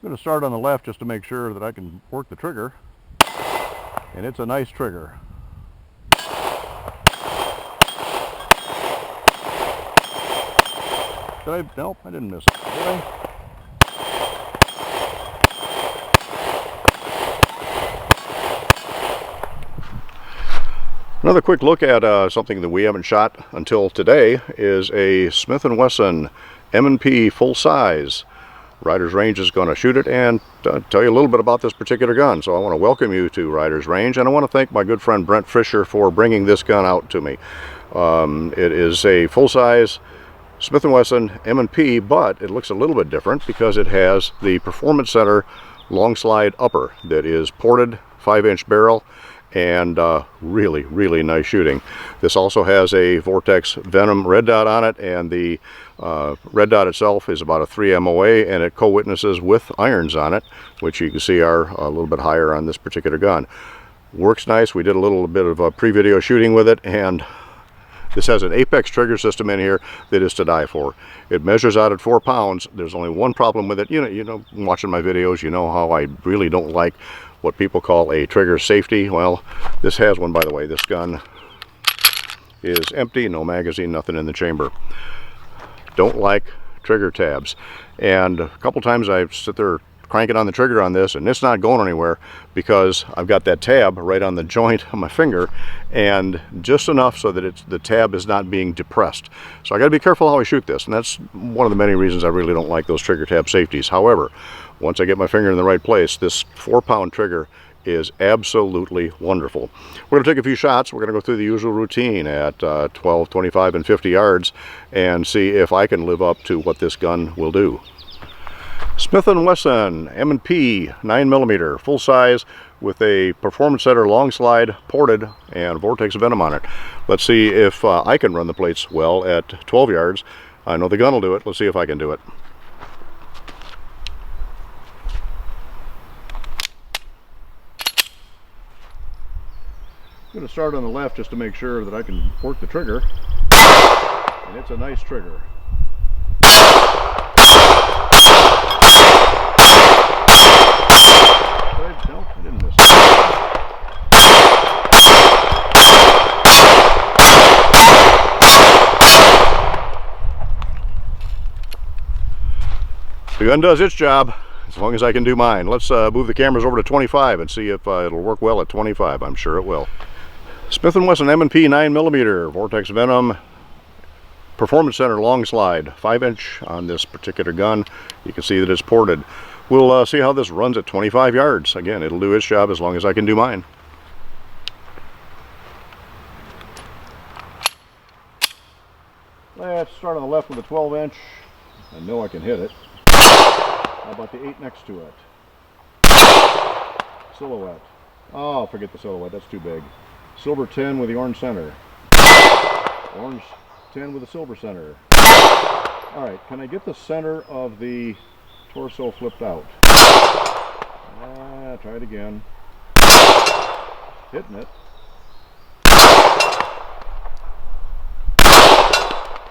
I'm going to start on the left just to make sure that I can work the trigger. And it's a nice trigger. Did I? Nope, I didn't miss it. Did I? Another quick look at something that we haven't shot until today is a Smith & Wesson M&P full size. Riders Range is going to shoot it and tell you a little bit about this particular gun. So I want to welcome you to Riders Range, and I want to thank my good friend Brent Fisher for bringing this gun out to me. It is a full size Smith & Wesson M&P, but it looks a little bit different because it has the Performance Center long slide upper that is ported 5-inch barrel, and really nice shooting. This also has a Vortex Venom red dot on it, and the red dot itself is about a 3 MOA, and it co-witnesses with irons on it, which you can see are a little bit higher on this particular gun. Works nice. We did a little bit of pre-video shooting with it, and this has an Apex trigger system in here that is to die for. It measures out at 4 pounds. There's only one problem with it. You know, watching my videos, you know how I really don't like what people call a trigger safety. Well, this has one, by the way. This gun is empty, no magazine, nothing in the chamber. Don't like trigger tabs. And a couple times I sit there cranking on the trigger on this, and it's not going anywhere because I've got that tab right on the joint of my finger, and just enough so that the tab is not being depressed. So I got to be careful how I shoot this, and that's one of the many reasons I really don't like those trigger tab safeties. However, once I get my finger in the right place, this 4-pound trigger is absolutely wonderful. We're going to take a few shots. We're going to go through the usual routine at 12, 25, and 50 yards and see if I can live up to what this gun will do. Smith & Wesson M&P 9mm full size with a Performance Center long slide ported and Vortex Venom on it. Let's see if I can run the plates well at 12 yards. I know the gun will do it. Let's see if I can do it. I'm going to start on the left just to make sure that I can work the trigger, and it's a nice trigger. Nope, I didn't miss it. The gun does its job as long as I can do mine. Let's move the cameras over to 25 and see if it'll work well at 25. I'm sure it will. Smith & Wesson M&P 9mm Vortex Venom Performance Center long slide, 5-inch on this particular gun. You can see that it's ported. We'll see how this runs at 25 yards. Again, it'll do its job as long as I can do mine. Let's start on the left with a 12-inch. I know I can hit it. How about the 8 next to it? Silhouette. Oh, forget the silhouette, that's too big. Silver 10 with the orange center. Orange 10 with the silver center. Alright, can I get the center of the torso flipped out? Try it again. Hitting it.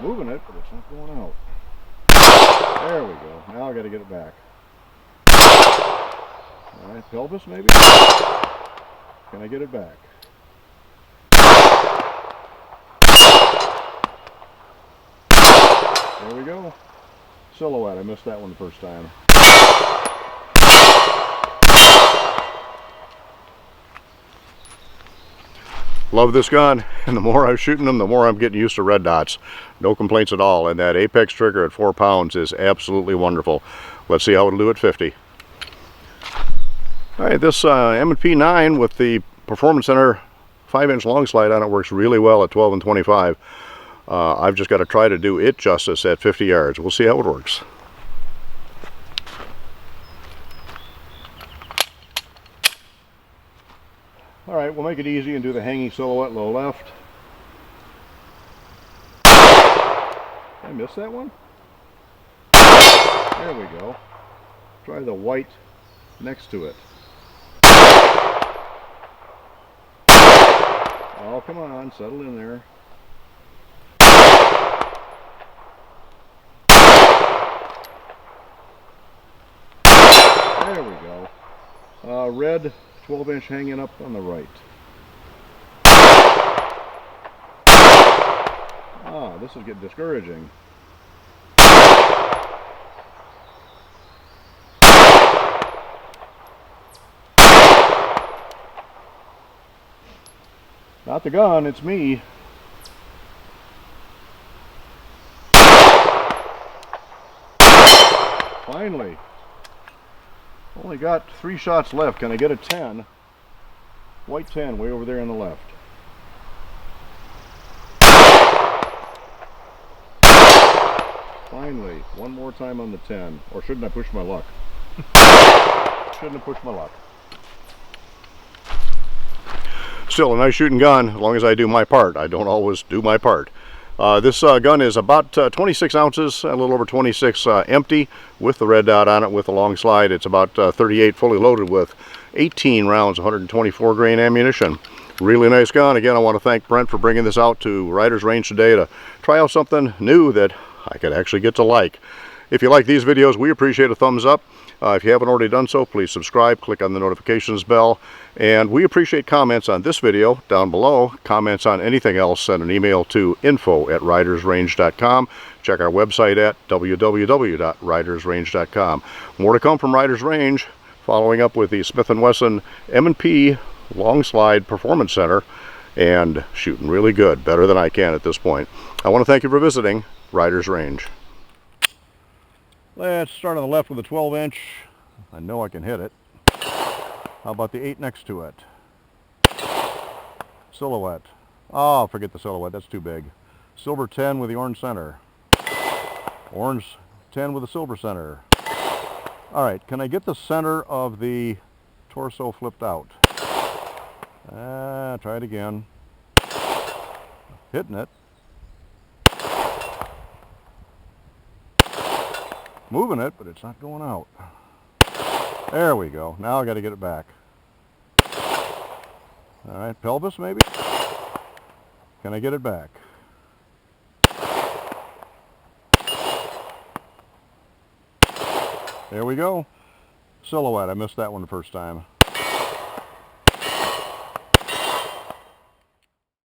Moving it, but it's not going out. There we go. Now I got to get it back. Alright, pelvis maybe? Can I get it back? There we go. Silhouette. I missed that one the first time. Love this gun, and the more I'm shooting them, the more I'm getting used to red dots. No complaints at all, and that Apex trigger at 4 pounds is absolutely wonderful. Let's see how it'll do at 50. Alright, this M&P 9 with the Performance Center 5-inch long slide on it works really well at 12 and 25. I've just got to try to do it justice at 50 yards. We'll see how it works. Alright, we'll make it easy and do the hanging silhouette low left. Did I miss that one? There we go. Try the white next to it. Oh, come on, settle in there. There we go. Red 12-inch hanging up on the right. Ah, this is getting discouraging. Not the gun, it's me. Finally. Only got 3 shots left. Can I get a 10? White 10 way over there on the left. Finally, one more time on the 10. Or shouldn't I push my luck? Shouldn't have pushed my luck. Still a nice shooting gun, as long as I do my part. I don't always do my part. This gun is about 26 ounces, a little over 26 empty, with the red dot on it with a long slide. It's about 38 fully loaded with 18 rounds, 124 grain ammunition. Really nice gun. Again, I want to thank Brent for bringing this out to Riders Range today to try out something new that I could actually get to like. If you like these videos, we appreciate a thumbs up. If you haven't already done so, please subscribe, click on the notifications bell, and we appreciate comments on this video down below. Comments on anything else, send an email to info@ridersrange.com. Check our website at www.ridersrange.com. More to come from Riders Range, following up with the Smith & Wesson M&P Long Slide Performance Center, and shooting really good, better than I can at this point. I want to thank you for visiting Riders Range. Let's start on the left with a 12-inch. I know I can hit it. How about the 8 next to it? Silhouette. Oh, forget the silhouette, that's too big. Silver 10 with the orange center. Orange 10 with the silver center. Alright, can I get the center of the torso flipped out? Try it again. Hitting it. Moving it, but it's not going out. There we go. Now I got to get it back. All right, pelvis maybe? Can I get it back? There we go. Silhouette. I missed that one the first time.